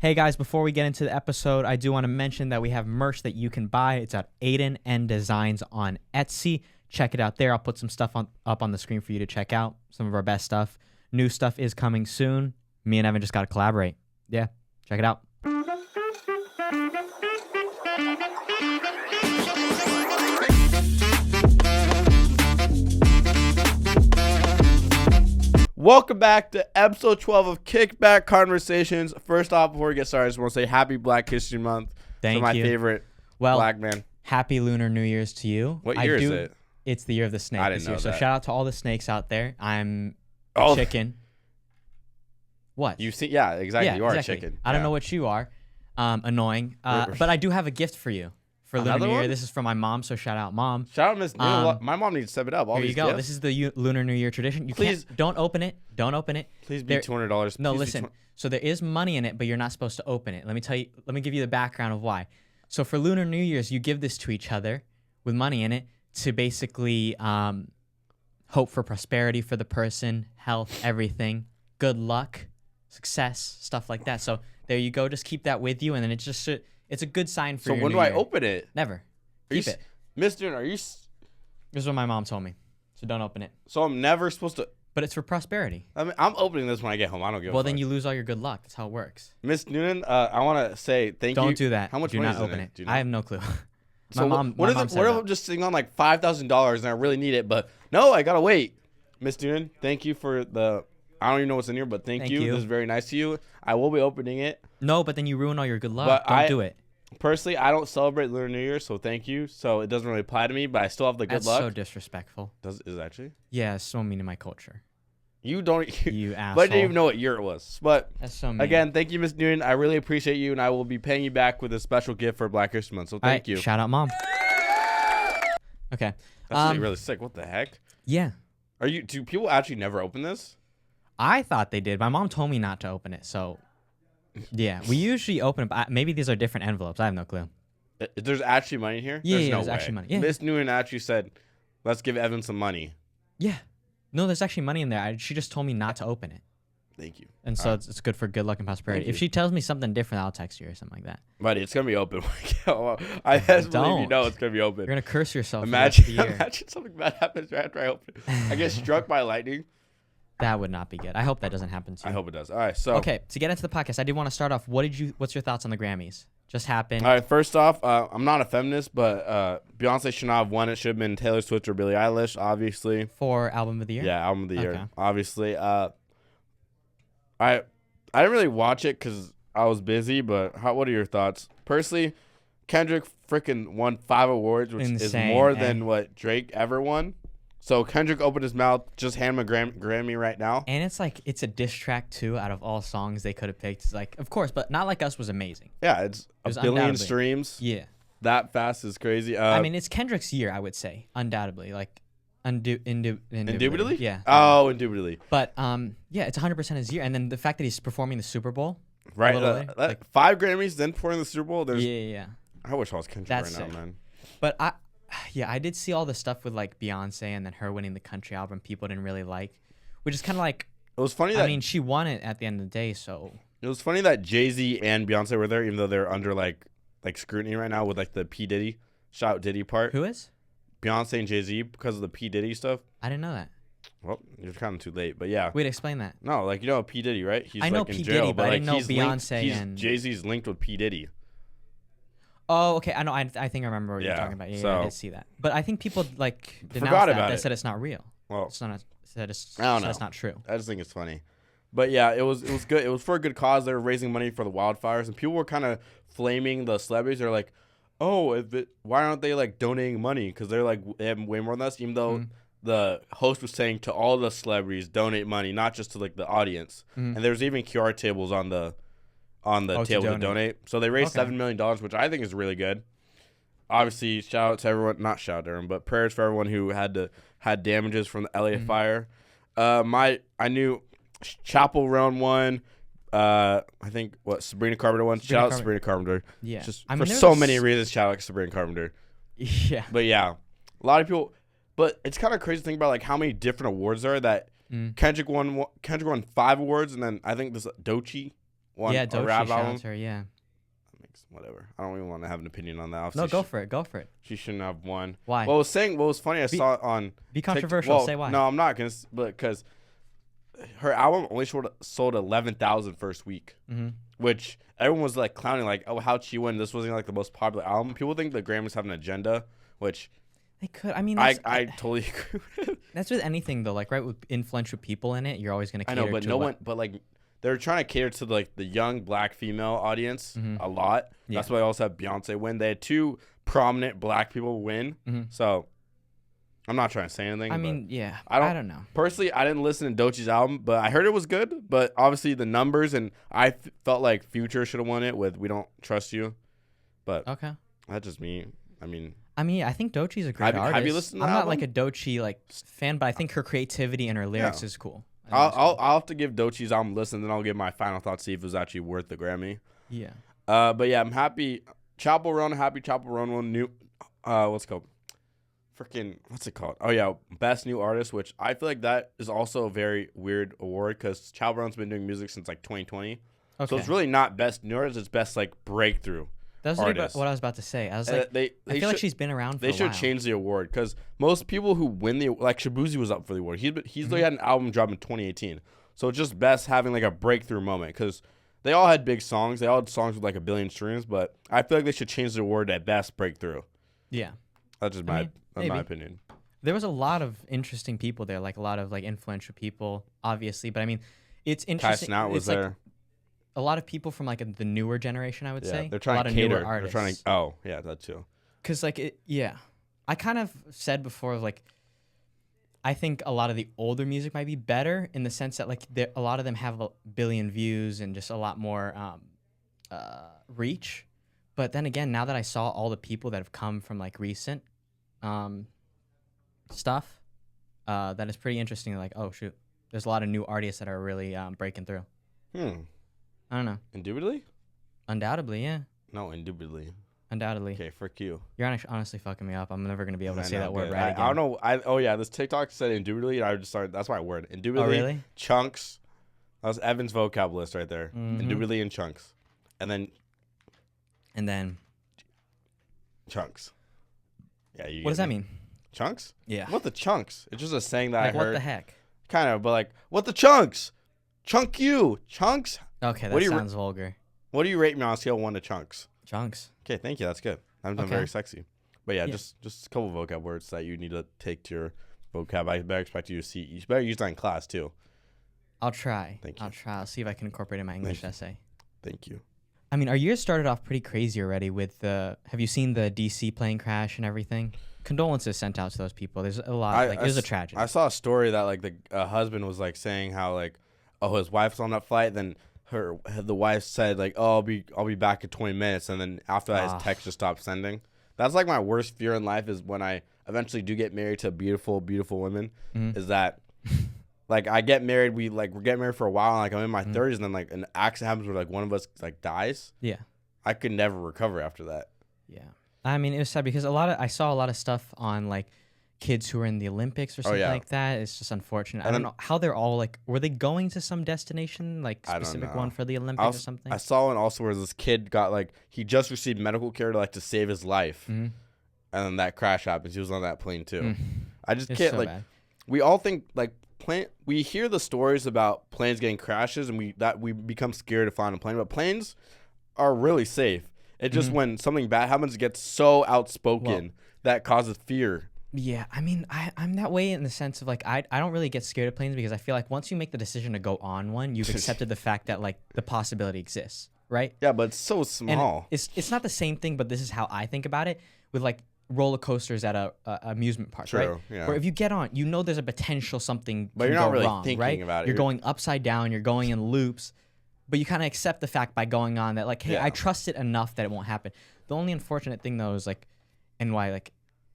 Hey guys, before we get into the episode, I do want to mention that we have merch that you can buy. It's at Aidan N Designs on Etsy. Check it out there. I'll put some stuff up on the screen for you to check out. Some of our best stuff. New stuff is coming soon. Me and Evan just got to collaborate. Yeah, check it out. Welcome back to episode 12 of Kickback Conversations. First off, before we get started, I just want to say Happy Black History Month. Thank to you. my favorite Well, black man. Happy Lunar New Year's to you. What year is it? It's the year of the snake I this didn't year. know So that. shout out to all the snakes out there. I'm Oh, chicken. What? You see? Yeah, exactly. Yeah, you are exactly. a chicken. I don't Yeah. know what you are. Annoying. But I do have a gift for you for Lunar Another New Year. one? This is from my mom, so shout out, Mom. Shout out Miss Noonan. My mom needs to step it up. All Here these you go. gifts. This is the Lunar New Year tradition. You Please. don't open it. Don't open it. Please be $200. No, Please be listen. So there is money in it, but you're not supposed to open it. Let me give you the background of why. So for Lunar New Year's, you give this to each other with money in it to basically hope for prosperity for the person, health, everything, good luck, success, stuff like that. So there you go. Just keep that with you, and then it's a good sign for So your when new do I year. open it? Never. Are you Keep it. Miss Noonan, This is what my mom told me. So don't open it. So I'm never supposed to. But it's for prosperity. I mean, I'm opening this when I get home. I don't give a Well, fuck. then you lose all your good luck. That's how it works. Miss Noonan, I want to say thank you. Don't do that. How much do money not is in open it? it. Do you know? I have no clue. So my mom what said if that. I'm just sitting on like $5,000 and I really need it, but no, I gotta wait. Miss Noonan, thank you for the. I don't even know what's in here, but thank you. This is very nice to you. I will be opening it. No, but then you ruin all your good luck. But Don't do it. Personally, I don't celebrate Lunar New Year, so thank you. So it doesn't really apply to me, but I still have the good That's luck. so disrespectful. Is it actually? Yeah, it's so mean to my culture. You don't. You asshole. But I didn't even know what year it was. But That's so mean. again, thank you, Miss Noonan. I really appreciate you, and I will be paying you back with a special gift for Black History Month. So All right, thank you. Shout out, Mom. Okay. That's actually really sick. What the heck? Yeah. Do people actually never open this? I thought they did. My mom told me not to open it, so yeah. We usually open it, but maybe these are different envelopes. I have no clue. There's actually money here? Yeah, there's yeah, no there's way. actually money. Yeah. Miss Noonan actually said, let's give Evan some money. Yeah. No, there's actually money in there. She just told me not to open it. Thank you. And so it's good for good luck and prosperity. Thank If you. she tells me something different, I'll text you or something like that. Buddy, it's going to be open. I just believe you know it's going to be open. You're going to curse yourself Imagine, for the rest of the year. imagine something bad happens right after I open it. I get struck by lightning. That would not be good. I hope that doesn't happen to you. I hope it does. All right, so. Okay, to get into the podcast, I did want to start off. What's your thoughts on the Grammys? Just happened. All right, first off, I'm not a feminist, but Beyonce should not have won. It should have been Taylor Swift or Billie Eilish, obviously. For album of the year? Yeah, album of the year, Okay. obviously. I didn't really watch it because I was busy, but what are your thoughts? Personally, Kendrick freaking won 5 awards, which is Insane, more eh? than what Drake ever won. So Kendrick opened his mouth, just hand him a Grammy right now. And it's a diss track, too, out of all songs they could have picked. It's like, of course, but Not Like Us was amazing. Yeah, it's was a billion undoubtedly. streams. Yeah. That fast is crazy. I mean, it's Kendrick's year, I would say, undoubtedly. Like, indubitably. Indubitably? Yeah. Oh, indubitably. But, yeah, it's 100% his year. And then the fact that he's performing the Super Bowl. Right. little later, like- 5 Grammys, then pouring the Super Bowl. Yeah. I wish I was Kendrick That's right now, sick. man. But I did see all the stuff with like Beyonce and then her winning the country album people didn't really like, which is kind of like, It was funny that I mean, she won it at the end of the day, so. it was funny that Jay-Z and Beyonce were there, even though they're under like scrutiny right now with like the P Diddy shout out Diddy part. Who is? Beyonce and Jay-Z because of the P Diddy stuff. I didn't know that. Well, you're kind of too late, but yeah. Wait, explain that. No, like you know P Diddy, right? He's I know like in P. jail, Diddy, but I like, didn't know he's Beyonce linked, and- Jay-Z's linked with P Diddy. Oh, okay. I know. I think I remember what you're Yeah, talking about. Yeah, so- I did see that. But I think people like denounced Forgot that. about They it. said it's not real. Well, It's not. Said it's. I don't said it's know. not true. I just think it's funny. But yeah, it was good. It was for a good cause. They were raising money for the wildfires, and people were kind of flaming the celebrities. They're like, "Oh, why aren't they like donating money? Because they're like they have way more than us." Even though the host was saying to all the celebrities, donate money, not just to like the audience. And there was even QR tables on the to table to donate. So they raised Okay. $7 million, which I think is really good. Obviously, shout out to everyone. Not shout out to everyone, but prayers for everyone who had damages from the LA fire. I knew Chapel round 1. I think Sabrina Carpenter won. Shout out Sabrina Carpenter. Yeah. Just I mean, for there's so many reasons, shout out to Sabrina Carpenter. Yeah. But yeah, a lot of people. But it's kind of crazy to think about like how many different awards there are that Kendrick won 5 awards, and then I think this Doechii one Yeah, a Doechii, rap shout album. out to her, yeah. Whatever. I don't even want to have an opinion on that. No, Obviously, go for it. Go for it. She shouldn't have won. Why? What was funny, I saw it on Be controversial. Well, say why. No, I'm not gonna. Because her album only sold 11,000 first week, which everyone was like clowning, like, oh, how'd she win? This wasn't like the most popular album. People think the Grammys have an agenda, which they could. I mean, I totally agree with it. That's with anything though. Like, right, with influential people in it, you're always gonna cater I know, but to no one. But like, they're trying to cater to like the young black female audience a lot. Yeah. That's why I also had Beyonce win. They had two prominent black people win. So I'm not trying to say anything. I mean, yeah. I I don't know. Personally, I didn't listen to Doechii's album, but I heard it was good. But obviously the numbers, and I felt like Future should have won it with "We Don't Trust You." But Okay. that's just me. I mean, I think Doechii's a great artist. Have you listened to the I'm not album? like a Doechii like fan, but I think her creativity and her lyrics is cool. I'll have to give Doechii's album a listen, then I'll give my final thoughts, see if it was actually worth the Grammy. Yeah. But yeah, I'm happy. Chappell Roan won new. What's it called? What's it called? Oh yeah, Best New Artist, which I feel like that is also a very weird award because Chappell Roan's been doing music since like 2020. Okay. So it's really not Best New Artist; it's Best like Breakthrough. That's what I was about to say. I was like, I feel like she's been around for a while. They should change the award because most people who win like Shabuzi was up for the award. He's had an album drop in 2018, so it's just best having like a breakthrough moment because they all had big songs. They all had songs with like 1 billion streams, but I feel like they should change the award at Best Breakthrough. Yeah, that's just my opinion. There was a lot of interesting people there, like a lot of like influential people, obviously. But I mean, it's interesting. Kai Snout was there. Like, a lot of people from like the newer generation, I would say. They're trying to cater. Newer artists. They're trying to. Oh, yeah, that too. Because like I kind of said before, like, I think a lot of the older music might be better in the sense that like a lot of them have 1 billion views and just a lot more reach. But then again, now that I saw all the people that have come from like recent stuff, that is pretty interesting. Like, oh shoot, there's a lot of new artists that are really breaking through. I don't know. Indubitably? Undoubtedly, yeah. No, indubitably. Undoubtedly. Okay, frick you. You're honestly fucking me up. I'm never going to be able to say that word right again. I don't know. Oh, yeah, this TikTok said indubitably, and I just started. That's my word. Indubitably. Oh, really? Chunks. That was Evan's vocab list right there. Indubitably and chunks. And then. Chunks. Yeah, you What does that mean? Chunks? Yeah. What the chunks? It's just a saying that like, I heard. What the heck? Kind of, but like, what the chunks? Chunk you. Chunks? Okay, that sounds vulgar. What do you rate me on a scale of 1 to chunks? Chunks. Okay, thank you. That's good. I'm very sexy. But yeah, just a couple of vocab words that you need to take to your vocab. I better expect you to see. You better use that in class too. I'll try. Thank you. I'll try. I'll see if I can incorporate it in my English essay. Thank you. I mean, our year started off pretty crazy already with the. Have you seen the DC plane crash and everything? Condolences sent out to those people. There's a lot. It was a tragedy. I saw a story that like the husband was like saying how like, oh, his wife's on that flight. Then the wife said like, oh, I'll be back in 20 minutes. And then after that, his text just stopped sending. That's like my worst fear in life is when I eventually do get married to beautiful, beautiful women. Is that like I get married, we're getting married for a while, and like I'm in my 30s, and then like an accident happens where like one of us like dies. Yeah. I could never recover after that. Yeah. I mean, it was sad because I saw a lot of stuff on like kids who were in the Olympics or something like that. It's just unfortunate. I don't know how they're all like, were they going to some destination, like specific one for the Olympics or something? I saw one also where this kid got like, he just received medical care to save his life. And then that crash happens. He was on that plane too. I just can't bad. We all think like we hear the stories about planes getting crashes and we become scared to fly on a plane, but planes are really safe. It just when something bad happens, it gets so outspoken that causes fear. Yeah, I mean, I'm that way in the sense of like I don't really get scared of planes because I feel like once you make the decision to go on one, you've accepted the fact that like the possibility exists, right? Yeah, but it's so small. And it's not the same thing, but this is how I think about it with like roller coasters at a amusement park, right? Yeah. Where if you get on, you know there's a potential something but you're not really wrong, thinking right? about it. You're going upside down, you're going in loops, but you kind of accept the fact by going on that like, hey, I trust it enough that it won't happen. The only unfortunate thing though is like, and why like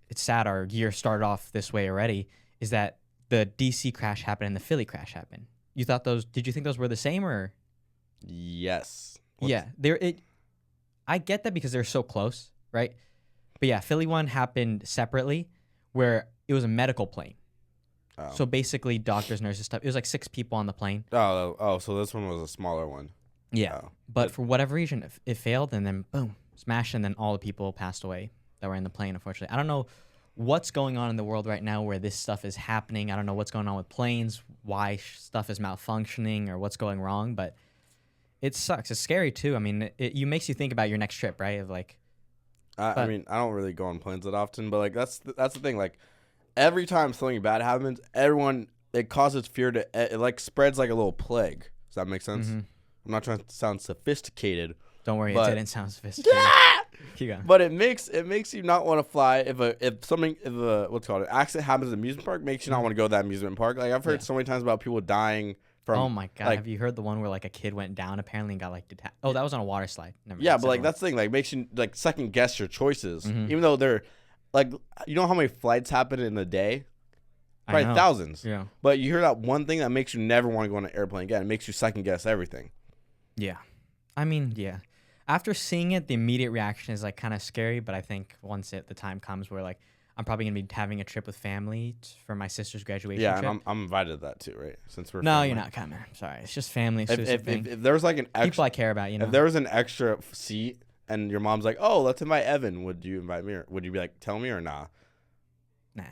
it's sad our year started off this way already, is that the DC crash happened and the Philly crash happened. Did you think those were the same or? Yes. Yeah, I get that because they're so close, right? But yeah, Philly one happened separately where it was a medical plane. Oh. So basically doctors, nurses, stuff. It was like 6 people on the plane. Oh, so this one was a smaller one. Yeah. But for whatever reason, it failed, and then boom, smashed, and then all the people passed away that were in the plane, unfortunately. I don't know what's going on in the world right now where this stuff is happening. I don't know what's going on with planes, why stuff is malfunctioning, or what's going wrong, but it sucks. It's scary, too. I mean, it makes you think about your next trip, right? Of like, I mean, I don't really go on planes that often, but like that's the thing. Like every time something bad happens, it causes fear it like spreads like a little plague. Does that make sense? I'm not trying to sound sophisticated. Don't worry, it didn't sound sophisticated. Keep going. But it makes you not want to fly if what's called an accident happens at an amusement park, makes you not want to go to that amusement park. Like I've heard so many times about people dying from. Oh my god! Like, have you heard the one where like a kid went down apparently and got like detached? Oh, that was on a water slide. Never mind. Yeah, but like that's the thing. Like makes you like second guess your choices, even though they're like you know how many flights happen in a day. Probably thousands. Yeah. But you hear that one thing that makes you never want to go on an airplane again. It makes you second guess everything. Yeah. I mean, yeah. After seeing it, the immediate reaction is like kind of scary, but I think once the time comes where like I'm probably going to be having a trip with family for my sister's graduation trip. Yeah, and I'm invited to that too, right? Since we're No, family. You're not coming. I'm sorry. It's just family. If there was like an extra people I care about, you know. If there was an extra seat and your mom's like, "Oh, let's invite Evan," would you invite me or would you be like, "Tell me" or nah? Nah.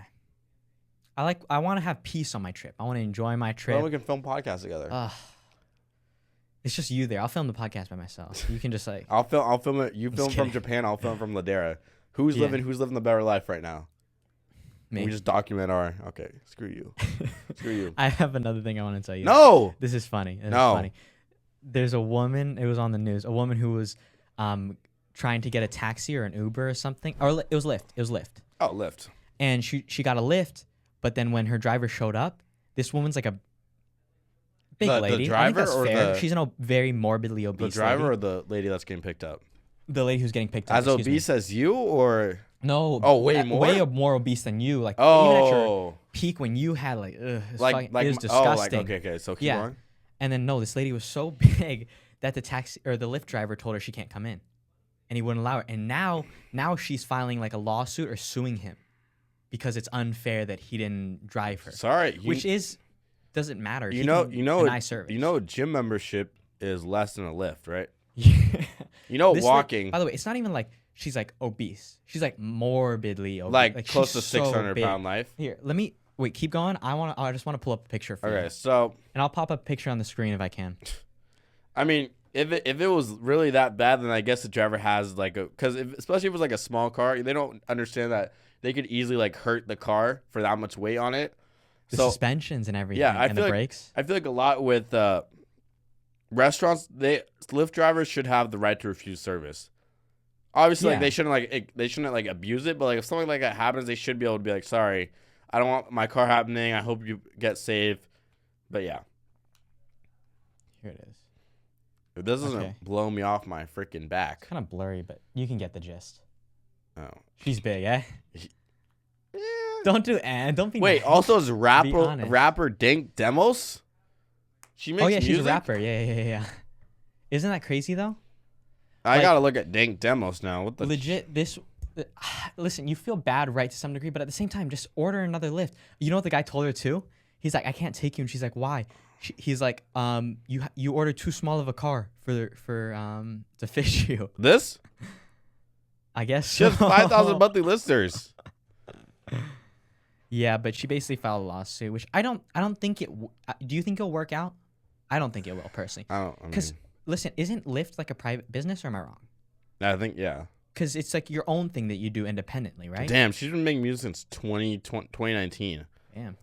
I want to have peace on my trip. I want to enjoy my trip. Well, we can film podcasts together. It's just you there. I'll film the podcast by myself. You can just like I'll film it. You film from Japan. I'll film from Ladera. Who's living the better life right now? Me. We just document our. Okay, screw you. Screw you. I have another thing I want to tell you. No. This is funny. This is funny. There's a woman. It was on the news. A woman who was trying to get a taxi or an Uber or something. Or it was Lyft. It was Lyft. Oh, Lyft. And she got a Lyft, but then when her driver showed up, this woman's like a big lady. The driver or fair. She's a very morbidly obese. The driver lady. or the lady that's getting picked up? The lady who's getting picked up. As obese as you, or no? Oh, way more. Way more obese than you. Like even at your peak when you had like, it was disgusting. Okay. So keep going. And then this lady was so big that the taxi or the Lyft driver told her she can't come in, and he wouldn't allow her. And now she's filing like a lawsuit or suing him because it's unfair that he didn't drive her. Sorry, doesn't matter. You know, service. You know, a gym membership is less than a Lyft, right? Yeah. You know, walking. By the way, it's not even like she's like obese. She's like morbidly obese. Like close to 600-pound life. Here, wait. Keep going. I just want to pull up a picture for you. Okay, so. And I'll pop a picture on the screen if I can. I mean, if it was really that bad, then I guess the driver has like especially if it was like a small car, they don't understand that they could easily like hurt the car for that much weight on it. The suspensions and everything. Yeah, and the brakes. I feel like a lot with restaurants, Lyft drivers should have the right to refuse service. Obviously, like they shouldn't like abuse it, but like if something like that happens, they should be able to be like, "Sorry, I don't want my car happening. I hope you get safe." But yeah, here it is. If this doesn't blow me off my freaking back. It's kind of blurry, but you can get the gist. Oh, she's big, eh? Yeah. Don't be. Wait, also is rapper Dink Demos? She makes music? She's a rapper. Yeah. Isn't that crazy though? I gotta look at Dink Demos now. What the legit? Listen, you feel bad, right, to some degree, but at the same time, just order another Lyft. You know what the guy told her too? He's like, I can't take you, and she's like, why? He's like, you ordered too small of a car for to fit you. This? I guess she has 5,000 monthly listeners. Yeah, but she basically filed a lawsuit, which I don't think it. Do you think it'll work out? I don't think it will personally. Because listen, isn't Lyft like a private business, or am I wrong? I think yeah. Because it's like your own thing that you do independently, right? Damn, she's been making music since 2019. Damn, and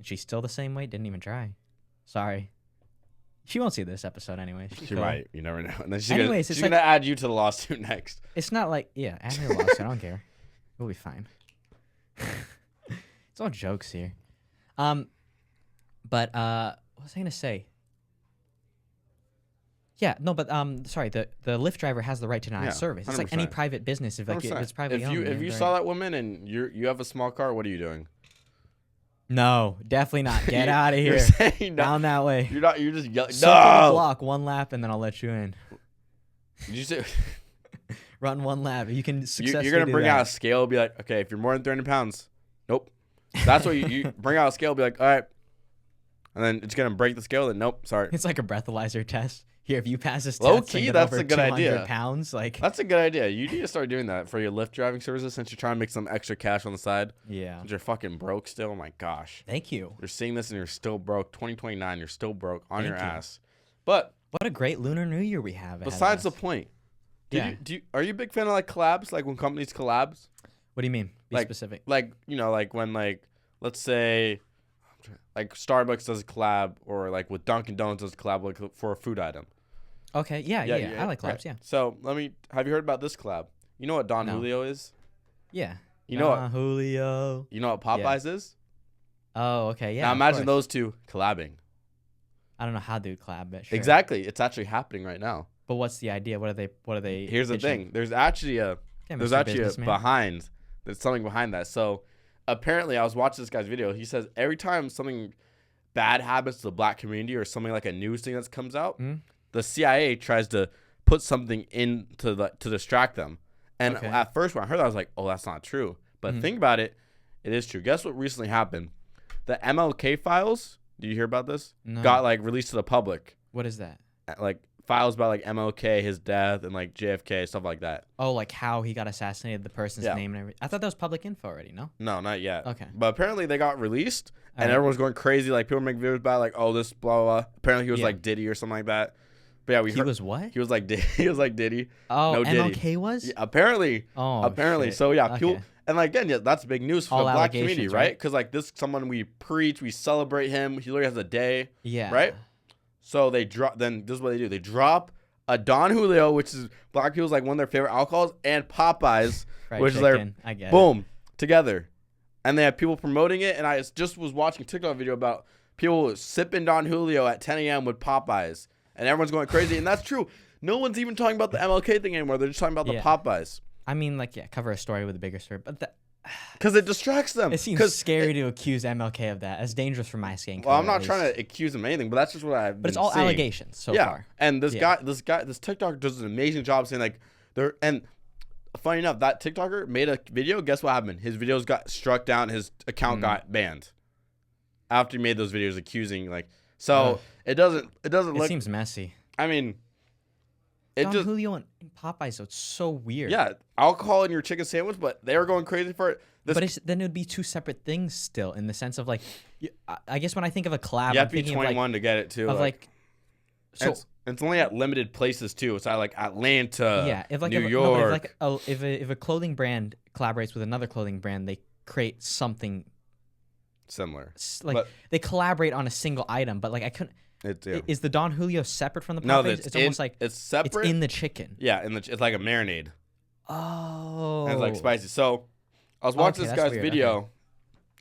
she's still the same way. Didn't even try. Sorry. She won't see this episode anyway. She might. You never know. And then she's gonna add you to the lawsuit next. It's not like add me to the lawsuit. I don't care. We'll be fine. It's all jokes here. But what was I gonna say? Yeah, no, but sorry. The Lyft driver has the right to deny service. It's 100%. Like any private business. If it's privately owned. If you saw that woman and you have a small car, what are you doing? No, definitely not. Get out of here. Down that way. You're not. You're just yelling. No. Block one lap and then I'll let you in. Did you say? Run one lap. You can successfully. You're gonna bring out a scale. And be like, okay, if you're more than 300 pounds, nope. That's what you bring out a scale. Be like, all right, and then it's gonna break the scale. Then nope, sorry. It's like a breathalyzer test. Here, if you pass this Low test key, and get that's over a good 200 idea. pounds, like That's a good idea. You need to start doing that for your Lyft driving services since you're trying to make some extra cash on the side. yeah. Since you're fucking broke still. Oh my gosh. Thank you. You're seeing this and you're still broke. 2029, you're still broke on Thank your you. ass. But What a great Lunar New Year we have. ahead of besides the us. point, Yeah. are you a big fan of like collabs? Like when companies collabs? What do you mean? Be Like- specific. Like, you know, like when like, let's say like Starbucks does a collab or like with Dunkin' Donuts does a collab like for a food item. Okay. Yeah. I like collabs. right. Yeah. So have you heard about this collab? You know what Don No. Julio is? Yeah. You know what Julio. you know what Popeyes is? Oh, okay. Yeah. now of imagine course. those two collabing. I don't know how they would collab, but sure. Exactly. It's actually happening right now. But what's the idea? What are they? Here's the pitching? thing. There's actually Yeah, there's Mr. actually Businessman. there's something behind that. So apparently I was watching this guy's video. He says every time something bad happens to the black community or something like a news thing that comes out, Mhm. the CIA tries to put something in to distract them. And Okay. at first when I heard that, I was like, oh, that's not true. But think about it. It is true. Guess what recently happened? The MLK files, do you hear about this? No. Got like released to the public. What is that? Like files about like MLK, his death, and like JFK, stuff like that. Oh, like how he got assassinated, the person's Yeah. name and everything. I thought that was public info already. No. No, not yet. Okay. But apparently they got released, and Alright. everyone's going crazy. Like people make videos about like, oh, this blah blah. Blah. Apparently he was Yeah. like Diddy or something like that. But yeah, we He heard was what? he was like he was like Diddy. Oh, no Diddy. MLK was. Yeah, apparently, Oh, apparently. shit. So yeah, Okay. people and like again, yeah, that's big news for All the black community, allegations, right? right? Because like this, someone we preach, we celebrate him. He literally has a day, Yeah. right? So they drop. Then this is what they do. They drop a Don Julio, which is black people's like one of their favorite alcohols, and Popeyes, Fried which is their chicken. I get it. boom together, and they have people promoting it. And I just was watching a TikTok video about people sipping Don Julio at 10 a.m. with Popeyes, and everyone's going crazy. And that's true. No one's even talking about the MLK thing anymore. They're just talking about the Yeah. Popeyes I mean, like, yeah, cover a story with a bigger story, but because it distracts them. it seems scary to accuse MLK of that. It's dangerous for my skin. Well, I'm not trying to accuse him of anything, but that's just what I've. But it's all allegations so far. And this Yeah. guy, this TikToker does an amazing job saying like they're and. Funny enough, that TikToker made a video. Guess what happened? His videos got struck down. His account got banned after he made those videos accusing like. So Ugh. it doesn't It look. seems messy. I mean, it Don just Julio and Popeyes, so it's so weird. yeah, alcohol in your chicken sandwich, but they were going crazy for it. But then it would be two separate things still, in the sense of like, I guess when I think of a collab, you have I'm to be thinking 21 to get it too. of like, so so it's only at limited places too. It's at like Atlanta, yeah, if like New if, York. no, but if a clothing brand collaborates with another clothing brand, they create something similar. like But- they collaborate on a single item. But like I couldn't. It's yeah. Is the Don Julio separate from the Popeyes? No, it's almost like it's separate. it's in the chicken. Yeah, it's like a marinade. Oh, And it's like spicy. So I was watching Okay, this that's guy's weird, video,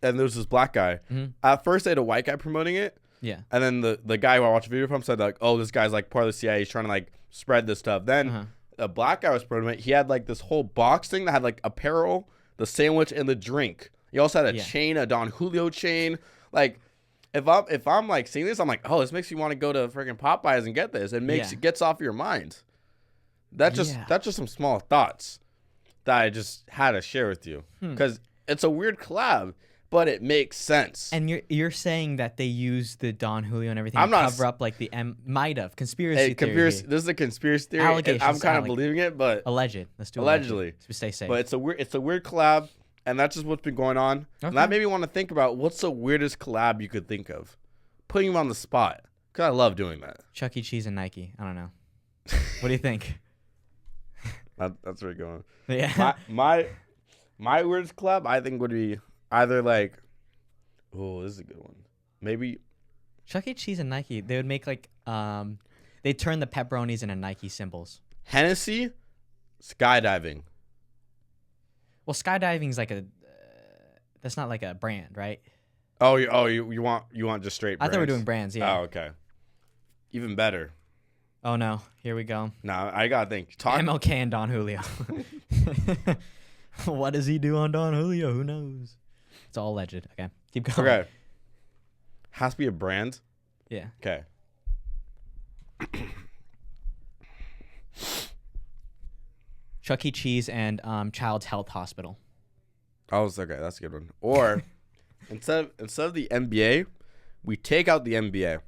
and there was this black guy. Mhm. At first, they had a white guy promoting it, Yeah. and then the guy who I watched the video from said like, "Oh, this guy's like part of the CIA. He's trying to like spread this stuff." Then Uh-huh. a black guy was promoting it. He had like this whole box thing that had like apparel, the sandwich, and the drink. He also had a Yeah. chain, a Don Julio chain. Like, if I'm like seeing this, I'm like, oh, this makes me want to go to freaking Popeyes and get this. It makes Yeah. it gets off your mind. That's just some small thoughts that I just had to share with you because it's a weird collab, but it makes sense. And you're saying that they use the Don Julio and everything I'm to not cover up like the might have conspiracy theory. This is a conspiracy theory. And Allegations, I'm kind of believing it, but Alleged. Let's do Allegedly. alleged. Stay safe. but it's a weird collab, and that's just what's been going on. And Okay. that made me want to think about what's the weirdest collab you could think of, putting him on the spot. Cause I love doing that. Chuck E. Cheese and Nike. I don't know. What do you think? That's where you're going. Yeah. My weirdest collab I think would be either like, oh, this is a good one. Maybe Chuck E. Cheese and Nike. They would make like they turn the pepperonis into Nike symbols. Hennessy, skydiving. Well, skydiving is like a that's not like a brand, right? You want just straight I brands? thought we were doing brands. Yeah. Oh, okay. Even better. Oh no. Here we go. No, I gotta think. Talk. MLK and Don Julio. What does he do on Don Julio? Who knows? It's all alleged. Okay. Keep going. Okay. Has to be a brand. Yeah. Okay. Chuck E. Cheese and Child's Health Hospital. Okay. That's a good one. Or instead of the NBA, we take out the NBA.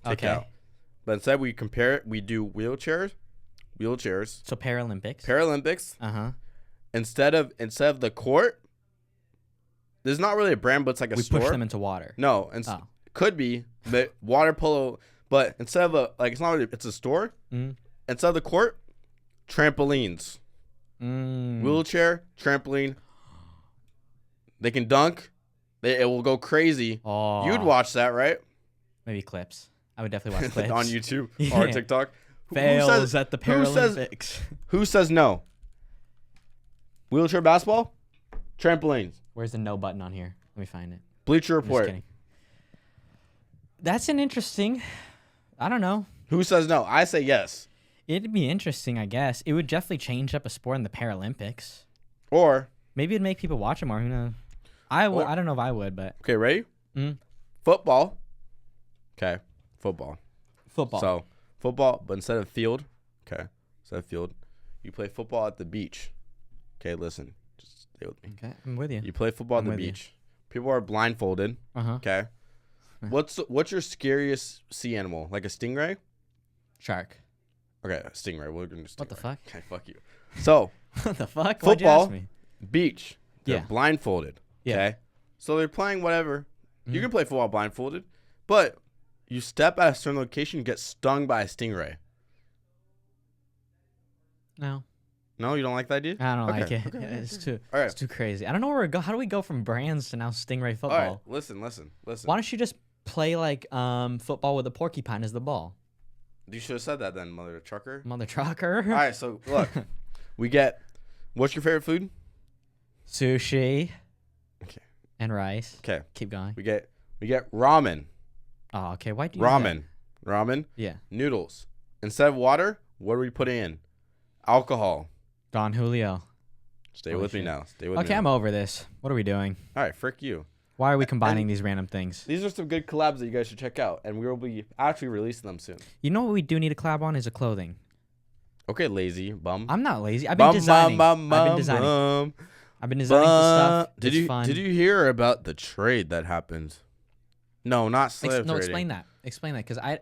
Take Okay. out. but instead we compare it. We do wheelchairs. So Paralympics. Uh-huh. Instead of the court, there's not really a brand, but it's like a store. We push them into water. No, could be, but water polo. But instead of it's not really, it's a store. Mm. Instead of the court, trampolines. Wheelchair, trampoline. They can dunk. It will go crazy. Oh. You'd watch that, right? Maybe clips. I would definitely watch clips. On YouTube or TikTok. Fails at the Paralympics. Who says no? Wheelchair basketball? Trampolines. Where's the no button on here? Let me find it. Bleacher I'm just Report. kidding. That's an interesting... I don't know. Who says no? I say yes. It'd be interesting, I guess. It would definitely change up a sport in the Paralympics. Or... Maybe it'd make people watch it more. Who knows? I don't know if I would, but... Okay, ready? Mm. Football. Okay, football. Football. Football, but instead of field, you play football at the beach. Okay, listen. Just stay with me. Okay, I'm with you. You play football at the beach. People are blindfolded. Uh-huh. Okay. What's your scariest sea animal? Like a stingray? Shark. Okay, a stingray. We're gonna do stingray. What the fuck? Okay, fuck you. So, What the fuck? Why'd you football, ask me? beach. They're Yeah. blindfolded. Yeah. Okay. So they're playing whatever. You can play football blindfolded, but you step at a certain location, get stung by a stingray. No. No, you don't like that idea? I don't Okay, like it. okay, It's okay. too All right. It's too crazy. I don't know where we go. How do we go from brands to now Stingray football? All right, listen. Why don't you just play like football with a porcupine as the ball? You should have said that then, mother trucker. Mother trucker. All right, so look, we get. What's your favorite food? Sushi. Okay. And rice. Okay. Keep going. We get ramen. Oh, okay. Why do you Ramen. Yeah. Noodles. Instead of water, what are we putting in? Alcohol. Don Julio. Stay Holy with me shit. now. Stay with me. Okay, I'm over this. What are we doing? All right, frick you. Why are we combining these random things? These are some good collabs that you guys should check out, and we will be actually releasing them soon. You know what we do need a collab on is a clothing. Okay, lazy bum. I'm not lazy. I've been designing. I've been designing some stuff. It's fun. Did you hear about the trade that happened? No, not slave trading. Explain that. Explain that, because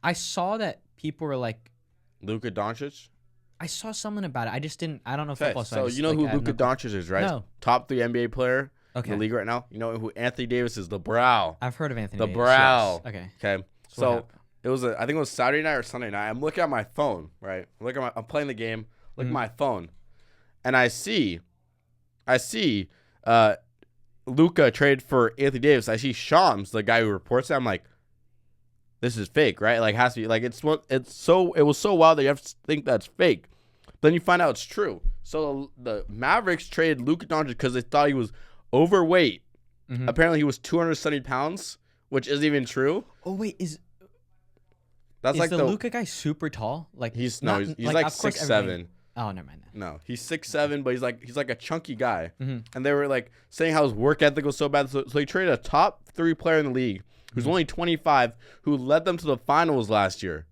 I saw that people were like, Luka Doncic. I saw something about it. I just didn't. I don't know Okay, football. so you know who Luka Doncic is, right? No. Top 3 NBA player Okay. in the league right now. You know who Anthony Davis is? The brow. I've heard of Anthony The Davis. brow. Yes. Okay. Okay. So it was I think it was Saturday night or Sunday night. I'm looking at my phone, right? I'm playing the game. Look at my phone, and I see Luka trade for Anthony Davis. I see Shams, the guy who reports it. I'm like, this is fake, right? Like, it has to be like it was so wild that you have to think that's fake. Then you find out it's true. So the Mavericks traded Luka Doncic because they thought he was overweight. Mm-hmm. Apparently, he was 270 pounds, which isn't even true. Oh wait, is That's the Luka guy super tall? Like he's not, like of course 6'7". Oh, never mind. No, he's 6'7", but he's like a chunky guy. Mm-hmm. And they were like saying how his work ethic was so bad. So he traded a top 3 player in the league who's only 25, who led them to the finals last year.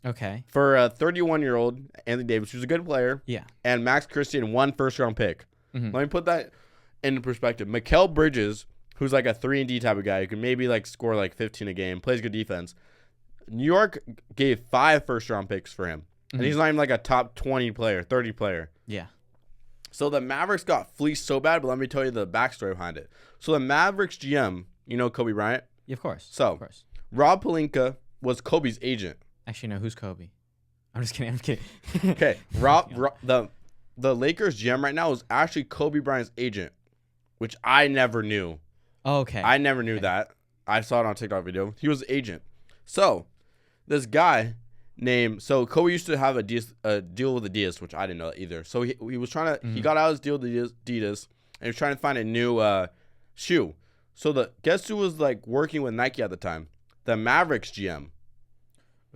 Okay. For a 31-year-old Anthony Davis, who's a good player. Yeah. And Max Christian, 1 first-round pick. Mm-hmm. Let me put that into perspective. Mikal Bridges, who's like a 3-and-D type of guy, who can maybe like score like 15 a game, plays good defense. New York gave 5 first-round picks for him. And he's not even like a top 20 player, 30 player. Yeah. So the Mavericks got fleeced so bad, but let me tell you the backstory behind it. So the Mavericks GM, you know Kobe Bryant? Yeah, of course. So of course. Rob Pelinka was Kobe's agent. Actually, no. Who's Kobe? I'm just kidding. I'm kidding. Okay, the Lakers GM right now is actually Kobe Bryant's agent, which I never knew. Oh, okay. I never knew that. I saw it on a TikTok video. He was the agent. So this guy so Kobe used to have a deal with Adidas, which I didn't know either. So he was trying to he got out of his deal with Adidas, and he was trying to find a new shoe. So guess who was like working with Nike at the time? The Mavericks GM.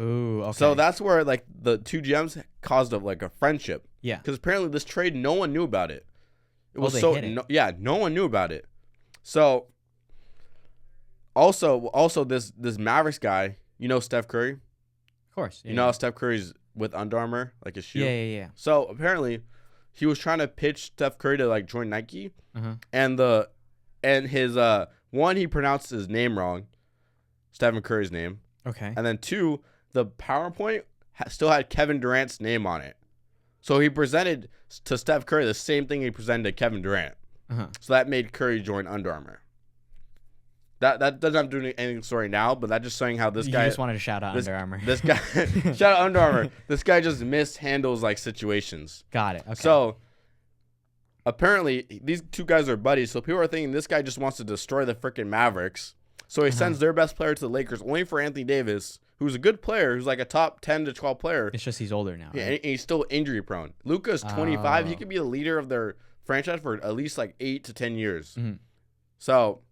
Ooh, okay. So that's where like the two GMs caused a friendship. Yeah. Because apparently this trade, no one knew about it. It was no one knew about it. So also this Mavericks guy, you know Steph Curry? Of course. You know how Steph Curry's with Under Armour, like his shoe? Yeah. So apparently he was trying to pitch Steph Curry to like join Nike. Uh-huh. And his he pronounced his name wrong. Stephen Curry's name. Okay. And then 2, the PowerPoint still had Kevin Durant's name on it. So he presented to Steph Curry the same thing he presented to Kevin Durant. So that made Curry join Under Armour. That doesn't have to do anything story now, but that's just showing how this guy. You just wanted to shout out Under Armour. This guy, shout out Under Armour. This guy just mishandles like situations. Got it. Okay. So apparently these two guys are buddies. So people are thinking this guy just wants to destroy the freaking Mavericks. So he sends their best player to the Lakers only for Anthony Davis, who's a good player, who's like a top 10 to 12 player. It's just he's older now. Yeah, right? and he's still injury prone. Luka's 25. He could be the leader of their franchise for at least like 8 to 10 years. So,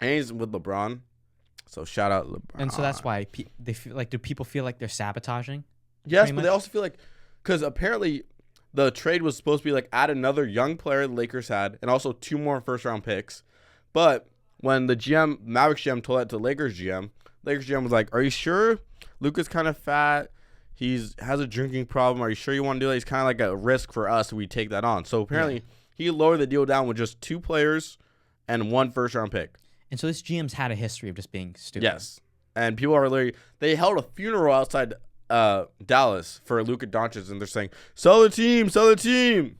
and he's with LeBron. So shout out LeBron. And so that's why they feel like, do people feel like they're sabotaging? Yes, but they also feel like, because apparently the trade was supposed to be like add another young player the Lakers had, and also 2 more first round picks. But when the Mavericks GM told that to Lakers GM was like, "Are you sure Luka's kind of fat? Has a drinking problem. Are you sure you want to do that? He's kind of like a risk for us if we take that on." So apparently he lowered the deal down with just 2 players and 1 first round pick. And so this GM's had a history of just being stupid. Yes, and people are literally, they held a funeral outside Dallas for Luka Doncic, and they're saying, "Sell the team, sell the team."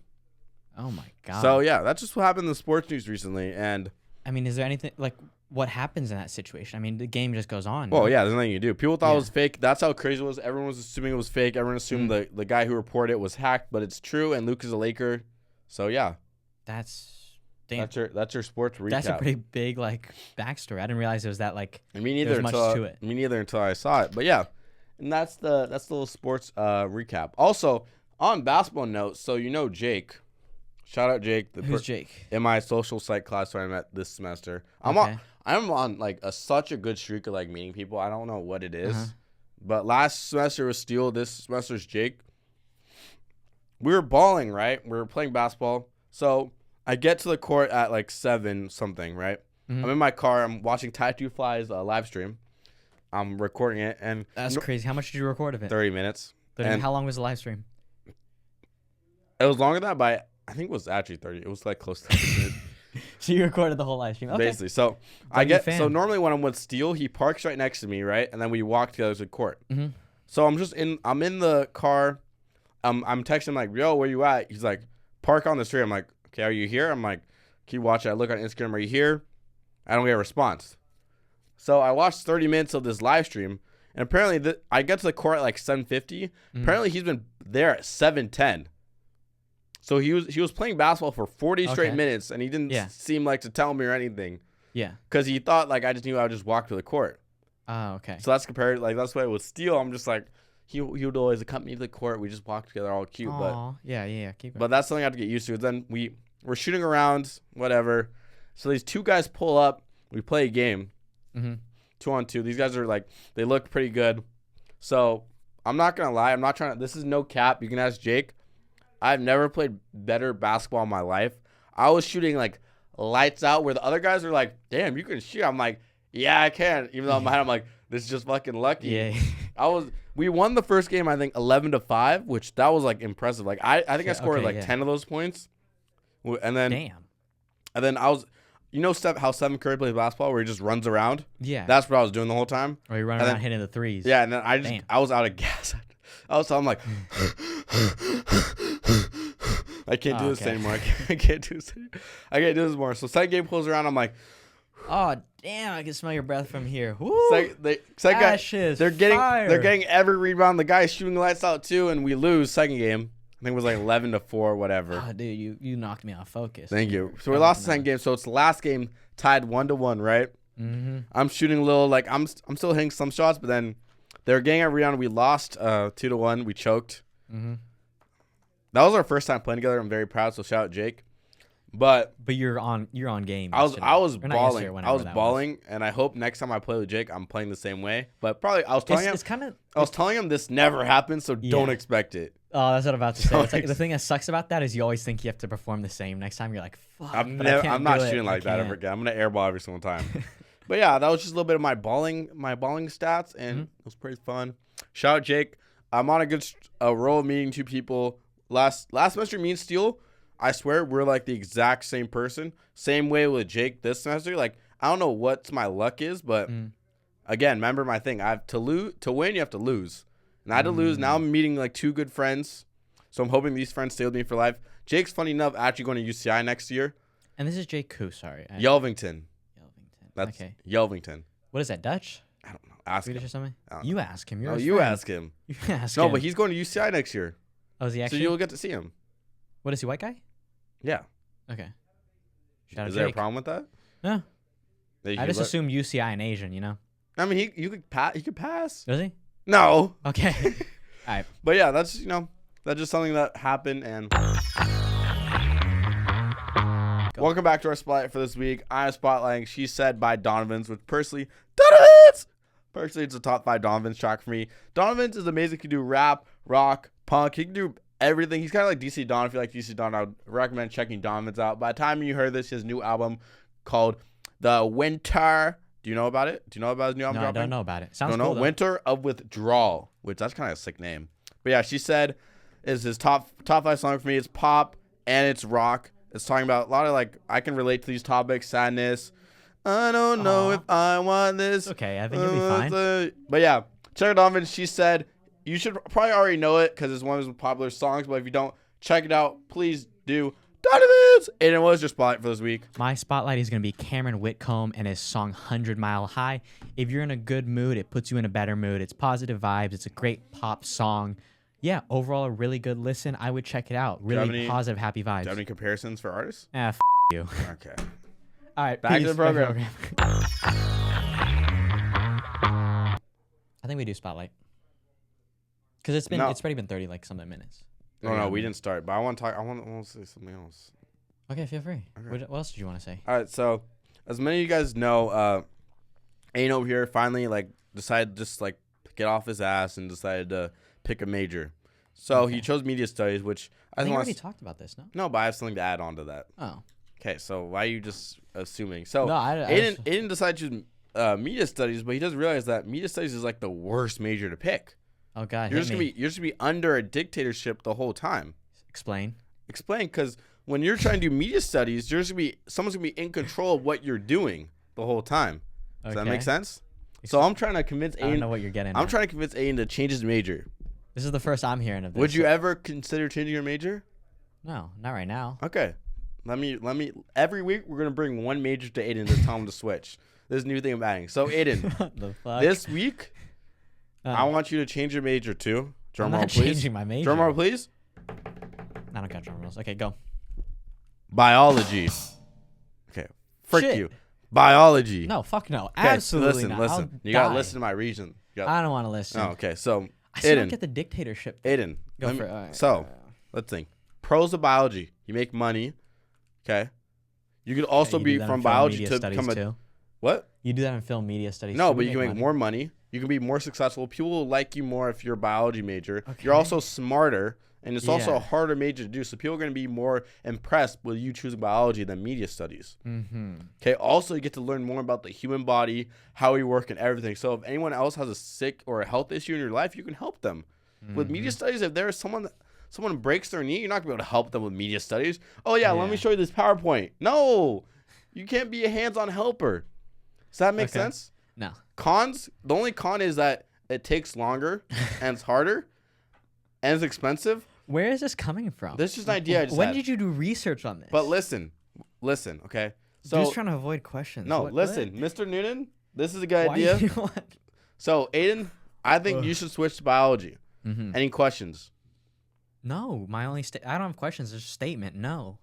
Oh my god. So yeah, that's just what happened in the sports news recently, and. I mean, is there anything like what happens in that situation? I mean, the game just goes on. Well, yeah, there's nothing you do. People thought it was fake. That's how crazy it was. Everyone was assuming it was fake. Everyone assumed the guy who reported it was hacked, but it's true. And Luke is a Laker, so yeah. That's damn. That's your sports recap. That's a pretty big like backstory. I didn't realize it was that like. And me neither. Much to it. Me neither until I saw it. But yeah, and that's the little sports recap. Also on basketball notes, so you know Jake. Shout out Jake. Who's Jake? In my social psych class where I'm at this semester. Okay. I'm on like such a good streak of like meeting people. I don't know what it is. But last semester was Steele. This semester's Jake. We were balling, right? We were playing basketball. So I get to the court at like 7 something, right? I'm in my car. I'm watching Tattoo Fly's live stream. I'm recording it. And that's crazy. How much did you record of it? 30 minutes. And how long was the live stream? It was longer than that, but I think it was actually 30. It was like close to 30 minutes. So you recorded the whole live stream. Okay. Basically. So so normally when I'm with Steele, he parks right next to me, right? And then we walk together to the court. So I'm in the car. I'm texting him like, "Yo, where you at?" He's like, "Park on the street." I'm like, "Okay, are you here?" I'm like, "Keep watching." I look on Instagram, "Are you here?" I don't get a response. So I watched 30 minutes of this live stream, and apparently I get to the court at like 7:50. Apparently he's been there at 7:10. So he was playing basketball for 40 straight minutes, and he didn't seem like to tell me or anything. Yeah. Because he thought like I just knew I would just walk to the court. Oh, okay. So that's compared, like that's why with Steele, I'm just like he would always accompany me to the court. We just walk together, all cute. Aww. Yeah. Keep going. But that's something I have to get used to. Then we're shooting around, whatever. So these 2 guys pull up. We play a game, 2-on-2. These guys are like, they look pretty good. So I'm not gonna lie. I'm not trying to. This is no cap. You can ask Jake. I've never played better basketball in my life. I was shooting like lights out where the other guys are like, "Damn, you can shoot." I'm like, "Yeah, I can." Even though in my head I'm like, "This is just fucking lucky." Yeah. We won the first game, I think 11-5, which that was like impressive. Like I think I scored 10 of those points. And then I was, how Stephen Curry plays basketball where he just runs around? Yeah. That's what I was doing the whole time. Or you run around hitting the threes. Yeah, and then I was out of gas. I'm like, I can't do this anymore. I can't do this anymore. I can't do this more. So second game pulls around. I'm like, oh damn! I can smell your breath from here. Woo! They're getting every rebound. The guy's shooting lights out too, and we lose second game. I think it was like 11-4, whatever. Oh, dude, you knocked me off focus. Thank you. So we lost the second game. So it's the last game tied 1-1, right? I'm shooting a little, like I'm still hitting some shots, but then they're getting a rebound. We lost 2-1. We choked. That was our first time playing together. I'm very proud. So shout out Jake. But you're on game. I was balling. I was balling, and I hope next time I play with Jake, I'm playing the same way. But probably I was telling him this never happens, so don't expect it. Oh, that's what I'm about to say. It's like the thing that sucks about that is you always think you have to perform the same. Next time you're like, fuck. I'm not shooting like that ever again. I'm gonna airball every single time. But yeah, that was just a little bit of my balling stats, and it was pretty fun. Shout out Jake. I'm on a good roll of meeting 2 people. Last semester, me and Steele, I swear we're like the exact same person. Same way with Jake this semester. Like I don't know what my luck is, but again, remember my thing. I have to lose. To win, you have to lose. And I had to lose. Now I'm meeting like 2 good friends. So I'm hoping these friends stay with me for life. Jake's, funny enough, actually going to UCI next year. And this is Jake who? Sorry. Yelvington. That's okay. Yelvington. What is that, Dutch? I don't know. Ask Swedish him. or something? No, you ask him. You're you ask him. You ask No, him. but he's going to UCI next year. Oh, is he actually? So you'll get to see him. What is he, white guy? Yeah. Okay. Shout out Is there a Jake. problem with that? No. That I just assumed UCI and Asian, you know? I mean, he could pass. He could pass. Does he? No. Okay. All right. But yeah, that's that's just something that happened. And welcome back to our spotlight for this week. I'm spotlighting "She Said" by Donovan's, which personally, it's a top 5 Donovan's track for me. Donovan's is amazing. He can do rap, rock, punk. He can do everything. He's kind of like DC Don. If you like DC Don, I would recommend checking Donovan's out. By the time you heard this, his new album called The Winter. Do you know about it? Do you know about his new album? No, dropping? I don't know about it. Sounds No, cool, though. Winter of Withdrawal, which that's kind of a sick name. But yeah, "She Said" is his top 5 song for me. It's pop and it's rock. It's talking about a lot of like, I can relate to these topics: sadness. I don't know if I want this. Okay, I think you'll be fine. But yeah, check it out. "She Said." You should probably already know it because it's one of his popular songs. But if you don't, check it out. Please do. Donovan's. And it was your spotlight for this week. My spotlight is going to be Cameron Whitcomb and his song 100 Mile High. If you're in a good mood, it puts you in a better mood. It's positive vibes. It's a great pop song. Yeah, overall, a really good listen. I would check it out. Really positive, happy vibes. Do you have any comparisons for artists? You. Okay. All right, Back to the program. I think we do spotlight. Because it's already been 30 like something minutes. No, we didn't start. But I want to say something else. Okay, feel free. Okay. What else did you want to say? All right, so as many of you guys know, Aidan over here finally decided to just get off his ass and decided to pick a major. So he chose media studies, which I think we already talked about this, no? No, but I have something to add on to that. Oh. Okay, so why are you just assuming? So no, Aidan decided to choose media studies, but he doesn't realize that media studies is like the worst major to pick. Oh God, you're just gonna be under a dictatorship the whole time. Explain, because when you're trying to do media studies, someone's gonna be in control of what you're doing the whole time. Does that make sense? So I'm trying to convince Aidan. I don't know what you're getting. I'm trying to convince Aidan to change his major. This is the first I'm hearing of this. Would you ever consider changing your major? No, not right now. Okay. Let me. Every week we're gonna bring one major to Aidan to tell him to switch. This is a new thing I'm adding. So Aidan, what the fuck? This week, I want you to change your major too. Drum roll, please. Changing my major. Drum roll, please. I don't got drum rolls. Okay, go. Biology. Okay. Frick Shit. you. Biology. No, fuck no. Okay, Absolutely not. Listen. You gotta listen to my reason. I don't want to listen. Oh, okay. So I still don't get the dictatorship. Aidan. Go for it. All right. So let's think. Pros of biology. You make money. Okay. You could also be from biology to become a. What? You do that in film media studies. No, but you can make more money. You can be more successful. People will like you more if you're a biology major. Okay. You're also smarter, and it's also a harder major to do. So people are going to be more impressed with you choosing biology than media studies. Mm-hmm. Okay. Also, you get to learn more about the human body, how we work, and everything. So if anyone else has a sick or a health issue in your life, you can help them. Mm-hmm. With media studies, if there's someone breaks their knee, you're not going to be able to help them with media studies. Oh, yeah, let me show you this PowerPoint. No, you can't be a hands-on helper. Does that make sense? No. Cons, the only con is that it takes longer and it's harder and it's expensive. Where is this coming from? This is just an idea I just When had. did you do research on this? But listen, okay? So Dude's trying to avoid questions. No, listen, Mr. Noonan, this is a good idea. So, Aidan, I think you should switch to biology. Mm-hmm. Any questions? No, my only I don't have questions. It's a statement. No.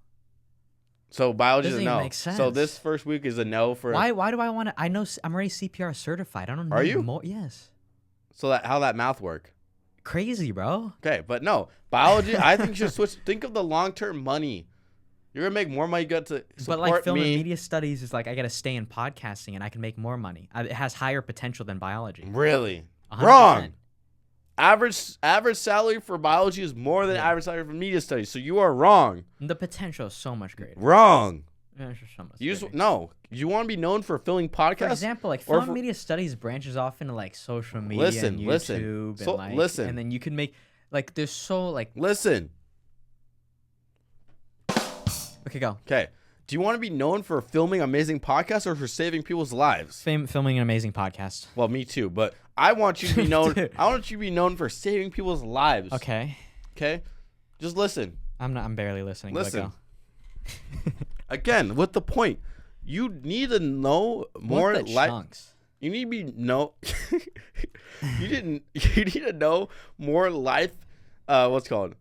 So biology is a no. Make sense. So this first week is a no for. Why do I want to? I know I'm already CPR certified. I don't. Are you? More. Yes. So how that math work? Crazy, bro. Okay, but no biology. I think you should switch. Think of the long-term money. You're gonna make more money. You got to support But like film me. and media studies is like I gotta stay in podcasting and I can make more money. It has higher potential than biology. Really? 100%. Wrong. Average salary for biology is more than average salary for media studies. So you are wrong. The potential is so much greater. Wrong. No. You want to be known for filming podcasts? For example, like film media studies branches off into like social media and YouTube and then you can make like there's so like listen. Okay, go. Okay. Do you want to be known for filming amazing podcasts or for saving people's lives? Filming an amazing podcast. Well, me too, but I want you to be known. Dude. I want you to be known for saving people's lives. Okay. Okay. Just listen. I'm barely listening. Listen. Again, with the point, you need to know more chunks. You need to be you need to know more life. What's it called?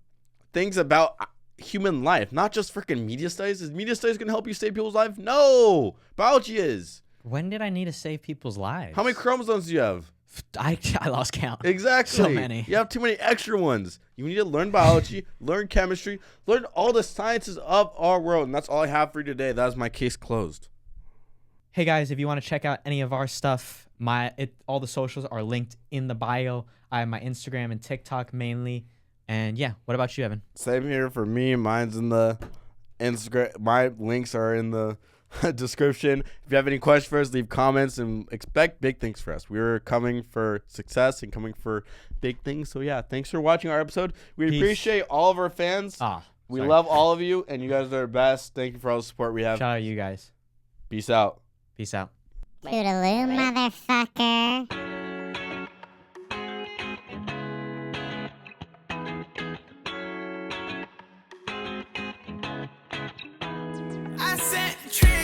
Things about human life, not just freaking media studies. Is media studies gonna help you save people's life? No, biology is. When did I need to save people's lives? How many chromosomes do you have? I lost count. Exactly. So many. You have too many extra ones. You need to learn biology, learn chemistry, learn all the sciences of our world. And that's all I have for you today. That is my case closed. Hey guys, if you want to check out any of our stuff, all the socials are linked in the bio. I have my Instagram and TikTok mainly. And yeah, what about you, Evan? Same here for me. Mine's in the Instagram. My links are in the description. If you have any questions for us, leave comments and expect big things for us. We're coming for success and coming for big things. So yeah, thanks for watching our episode. We appreciate all of our fans. We love all of you, and you guys are the best. Thank you for all the support we have. Shout out you guys. Peace out. Peace out. Toodaloo, motherfucker. I set the trend.